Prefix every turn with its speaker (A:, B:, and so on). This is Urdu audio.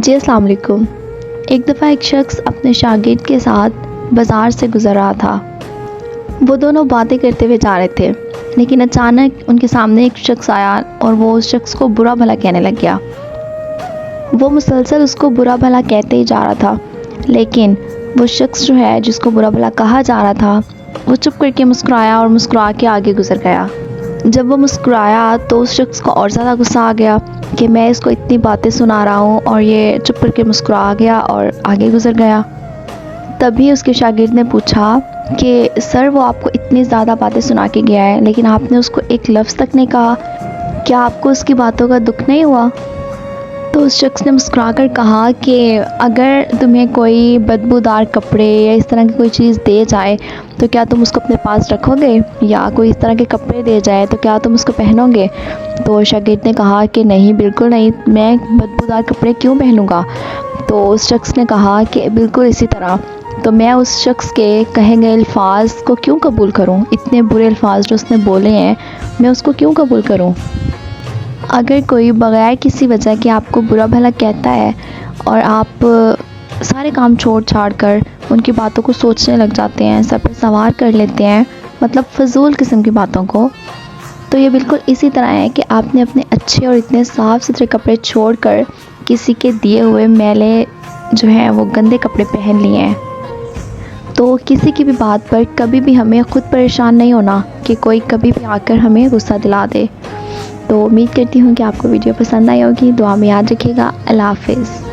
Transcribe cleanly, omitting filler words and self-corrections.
A: جی السلام علیکم۔ ایک دفعہ ایک شخص اپنے شاگرد کے ساتھ بازار سے گزر رہا تھا۔ وہ دونوں باتیں کرتے ہوئے جا رہے تھے، لیکن اچانک ان کے سامنے ایک شخص آیا اور وہ اس شخص کو برا بھلا کہنے لگ گیا۔ وہ مسلسل اس کو برا بھلا کہتے ہی جا رہا تھا، لیکن وہ شخص جو ہے جس کو برا بھلا کہا جا رہا تھا وہ چپ کر کے مسکرایا اور مسکرا کے آگے گزر گیا۔ جب وہ مسکرایا تو اس شخص کو اور زیادہ غصہ آ گیا کہ میں اس کو اتنی باتیں سنا رہا ہوں اور یہ چپ کر کے مسکرا گیا اور آگے گزر گیا۔ تبھی اس کے شاگرد نے پوچھا کہ سر وہ آپ کو اتنی زیادہ باتیں سنا کے گیا ہے لیکن آپ نے اس کو ایک لفظ تک نہیں کہا، کیا آپ کو اس کی باتوں کا دکھ نہیں ہوا؟ تو اس شخص نے مسکرا کر کہا کہ اگر تمہیں کوئی بدبودار کپڑے یا اس طرح کی کوئی چیز دے جائے تو کیا تم اس کو اپنے پاس رکھو گے، یا کوئی اس طرح کے کپڑے دے جائے تو کیا تم اس کو پہنو گے؟ تو شاگرد نے کہا کہ نہیں، بالکل نہیں، میں بدبودار کپڑے کیوں پہنوں گا؟ تو اس شخص نے کہا کہ بالکل اسی طرح تو میں اس شخص کے کہے گئے الفاظ کو کیوں قبول کروں؟ اتنے برے الفاظ جو اس نے بولے ہیں میں اس کو کیوں قبول کروں؟ اگر کوئی بغیر کسی وجہ کے آپ کو برا بھلا کہتا ہے اور آپ سارے کام چھوڑ چھاڑ کر ان کی باتوں کو سوچنے لگ جاتے ہیں، سب پہ سوار کر لیتے ہیں، مطلب فضول قسم کی باتوں کو، تو یہ بالکل اسی طرح ہے کہ آپ نے اپنے اچھے اور اتنے صاف ستھرے کپڑے چھوڑ کر کسی کے دیے ہوئے میلے جو ہیں وہ گندے کپڑے پہن لیے ہیں۔ تو کسی کی بھی بات پر کبھی بھی ہمیں خود پریشان نہیں ہونا کہ کوئی کبھی بھی آ کر ہمیں غصہ دلا دے۔ تو امید کرتی ہوں کہ آپ کو ویڈیو پسند آئی ہوگی، دعا میں یاد رکھیے گا۔ اللہ حافظ۔